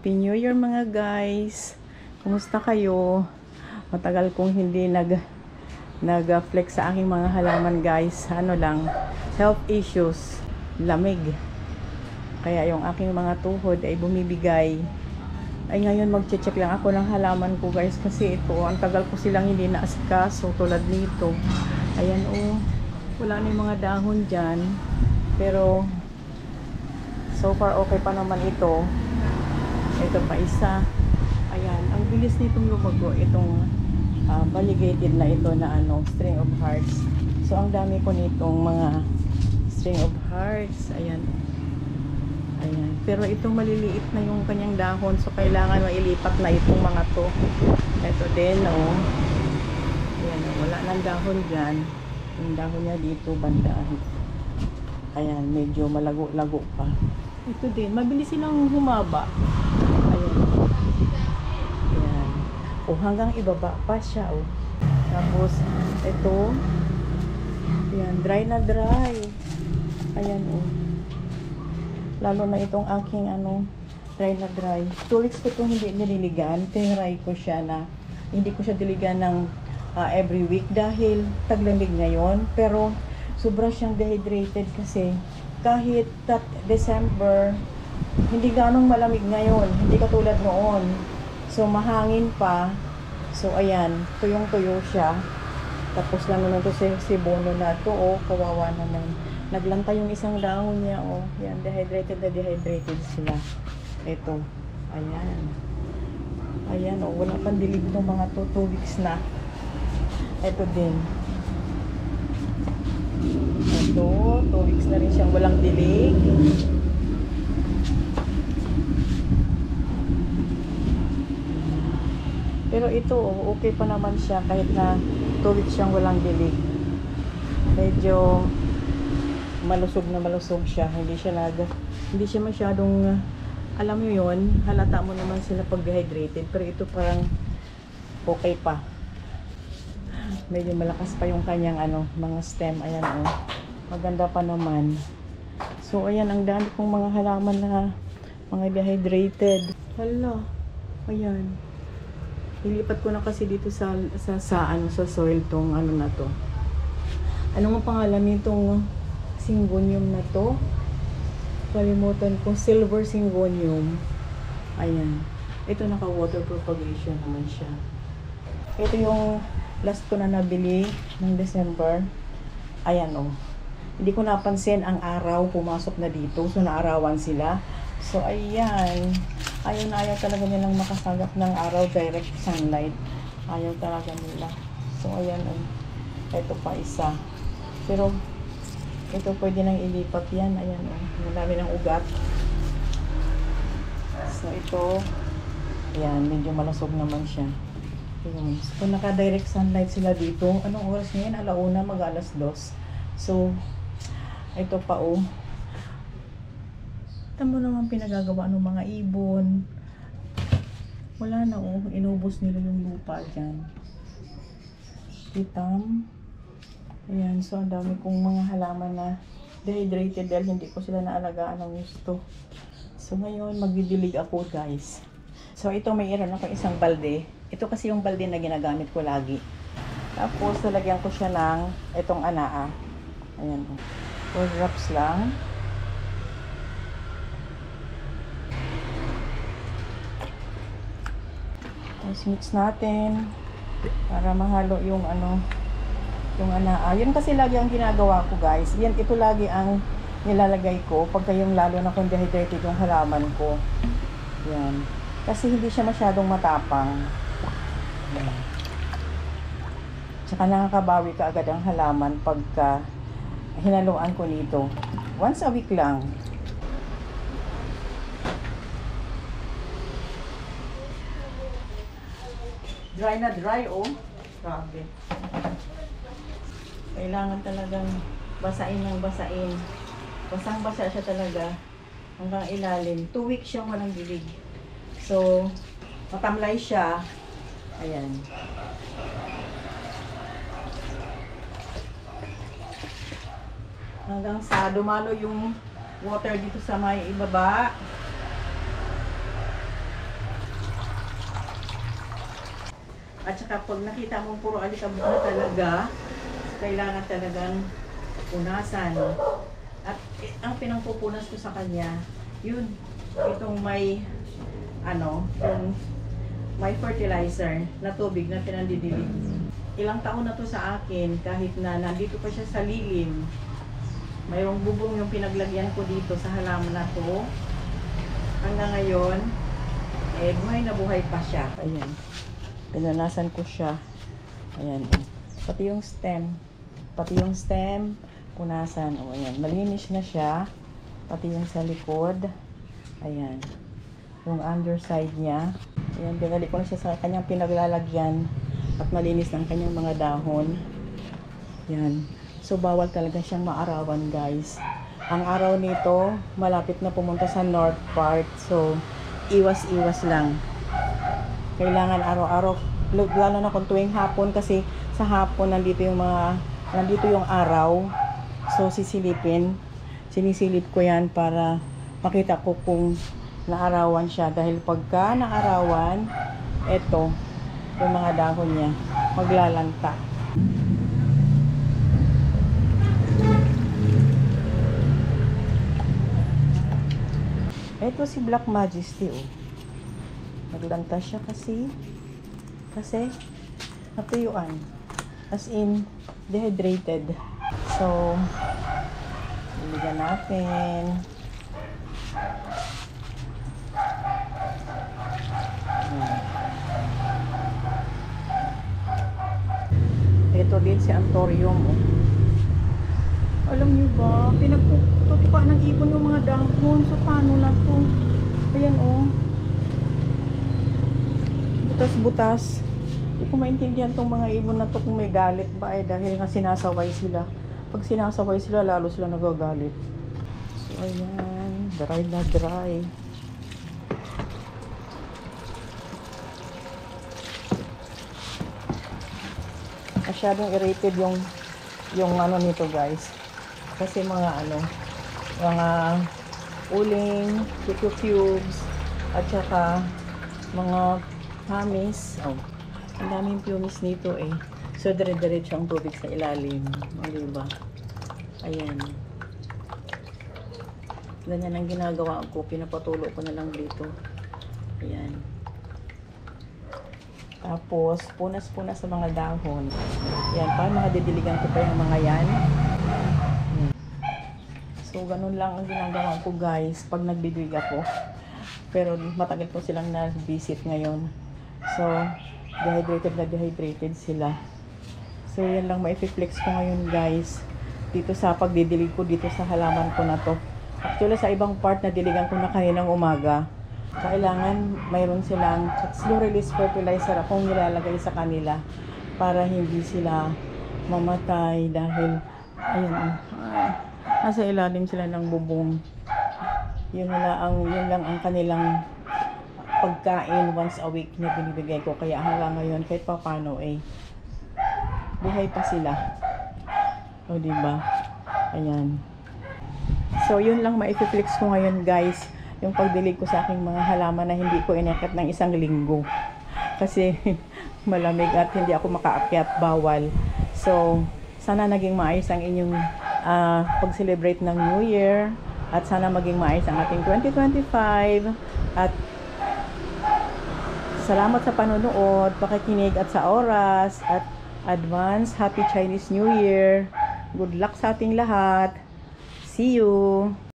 Happy New Year mga guys. Kumusta kayo? Matagal kong hindi nag-flex sa aking mga halaman guys. Ano lang, health issues, lamig. Kaya yung aking mga tuhod ay bumibigay. Ay ngayon magche-check lang ako ng halaman ko guys kasi ito, ang tagal ko silang hindi naasikaso tulad nito. Ayan oh, wala na yung mga dahon dyan. Pero so far okay pa naman ito. Ito pa isa. Ayan, ang bilis nitong lumago itong variegated na ito na string of hearts. So ang dami ko nitong mga string of hearts. Ayan. Ayan. Pero itong maliliit na yung kanyang dahon, so kailangan mailipat na itong mga to. Ito din oh. Ayan, wala nang dahon diyan. Yung dahon niya dito banda. Ayan, medyo malago-lago pa. Ito din, mabilis silang humaba. Ayan. Ayan. O hanggang ibaba pa siya, oh. Tapos, ito. Ayan, dry na dry. Ayan, oh. Lalo na itong aking, dry na dry. 2 weeks ko itong hindi nililigan. Tinry ko siya na, hindi ko siya diligan ng every week dahil taglamig ngayon. Pero, sobra siyang dehydrated kasi kahit December, hindi ganong malamig ngayon. Hindi katulad noon. So, mahangin pa. So, ayan. Tuyong-tuyo siya. Tapos, naman ito si Bono na ito. Oh, kawawa naman. Naglanta yung isang dahon niya. Oh, yan. Dehydrated na dehydrated sila. Ito. Ayan. Ayan. Oh, wala pang dilig ng mga 2 weeks na. Ito din. Ito, 2 weeks na rin siyang walang dilig. Pero ito, okay pa naman siya kahit na 2 weeks siyang walang dilig. Medyo malusog na malusog siya. Hindi siya masyadong, alam mo yun, halata mo naman sila pag dehydrated. Pero ito parang okay pa. Medyo malakas pa yung kanyang mga stem. Ayan oh. Maganda pa naman. So ayan, ang dami kong mga halaman na mga dehydrated. Hala. Ayan. Ilipat ko na kasi dito sa soil tong na to. Ano nga pangalan nitong syngonium na to? Kalimutan ko, silver syngonium. Ayan. Ito naka water propagation naman siya. Ito yung last ko na nabili ng December. Ayan oh. Hindi ko napansin ang araw pumasok na dito. So naarawan sila. So ayan. Ayaw na ayaw talaga nilang makasagap ng araw, direct sunlight. Ayaw talaga nila. So ayan oh. Ito pa isa. Pero ito pwede nang ilipat yan. Ayan oh. Marami ng ugat. So ito. Ayan. Medyo malasog naman siya. Ayan. So, naka-direct sunlight sila dito. Anong oras ngayon? 1:00, mag-2:00. So, ito pa oh. Tamo naman pinagagawa ng mga ibon. Wala na oh. Inubos nila yung lupa dyan. Itam. Ayan. So, ang dami kong mga halaman na dehydrated dahil hindi ko sila naalagaan ng gusto. So, ngayon, magdidilig ako guys. So, ito may ako isang balde. Ito kasi yung balde na ginagamit ko lagi. Tapos, lalagyan ko siya ng itong anaa. Ayan. 4 drops lang. Tapos, mix natin. Para mahalo yung yung anaa. Yun kasi lagi ang ginagawa ko guys. Yan, ito lagi ang nilalagay ko. Pagka yung lalo na kung dehydrated yung halaman ko. Yan. Kasi hindi siya masyadong matapang. Tsaka nakakabawi ka agad ang halaman pagka hinaluan ko nito. Once a week lang. Dry na dry oh. Grabe. Kailangan talagang basain ng basain. Basang-basa siya talaga hanggang ilalim. 2 weeks siyang walang dilig. So, matamlay siya. Ayan. Hanggang sa dumalo yung water dito sa may ibaba. At saka pag nakita mo puro alikabok na talaga, kailangan talagang punasan. At ang pinangpupunas ko sa kanya, yun, itong may, yung may fertilizer na tubig na pinandidilig. Ilang taon na to sa akin, kahit na nandito pa siya sa lilim. Mayroong bubong yung pinaglagyan ko dito sa halaman na to. Hanggang ngayon, buhay na buhay pa siya. Ayan. Pinanasan ko siya. Ayan. Pati yung stem, punasan. O, ayan. Malinis na siya. Pati yung sa likod. Ayan. Yung underside niya. Ayan. Binalik ko na siya sa kanyang pinaglalagyan. At malinis ng kanyang mga dahon. Ayan. So, bawal talaga siyang maarawan, guys. Ang araw nito, malapit na pumunta sa north part. So, iwas-iwas lang. Kailangan araw-araw, lalo na kung tuwing hapon, kasi sa hapon nandito yung araw. So, sinisilip ko yan para makita ko kung naarawan siya. Dahil pagka naarawan, eto, yung mga dahon niya, maglalanta. Ito si Black Majesty, oh. Naglanta siya kasi natuyuan. As in, dehydrated. So, bibigyan natin. Ito din si Anthurium, oh. Alam niyo ba, pinagtutuka ng ibon yung mga dahon. So, paano na to? Ayan, oh. Butas-butas. Hindi ko maintindihan tong mga ibon na to kung may galit ba, dahil nga sinasaway sila. Pag sinasaway sila, lalo sila nagagalit. So, ayan. Dry na dry. Masyadong irritated yung ano nito, guys. Kasi mga uling, cubes, at saka mga hamis. Oh, ang daming pumis nito, eh. So, dire-diretso ang tubig sa ilalim. O, diba? Ayan. Ganyan ang ginagawa ko. Pinapatulo ko na lang dito. Ayan. Tapos, punas-punas sa mga dahon. Yan, paano didiligan ko pa yung mga yan. So, ganun lang ang ginagawa ko, guys, pag nagbibig ako. Pero, matagal ko silang na-visit ngayon. So, dehydrated sila. So, yan lang ma-flex ko ngayon, guys. Dito sa pagdidilig ko, dito sa halaman ko na to. Actually, sa ibang part na diligan ko na kaninang umaga, kailangan mayroon silang slow release fertilizer akong nilalagay sa kanila para hindi sila mamatay dahil ayun, nasa ilalim sila ng bubong. Yun lang ang kanilang pagkain once a week na binibigay ko, kaya hanggang ngayon kahit pa paano buhay pa sila. O, diba? Ayan. So, yun lang ma-flex ko ngayon, guys. Yung pagdilig ko sa aking mga halaman na hindi ko inakyat ng 1 linggo. Kasi malamig at hindi ako makaakyat, bawal. So, sana naging maayos ang inyong pag-celebrate ng New Year. At sana maging maayos ang ating 2025. At salamat sa panonood, pakikinig at sa oras. At advance Happy Chinese New Year. Good luck sa ating lahat. See you!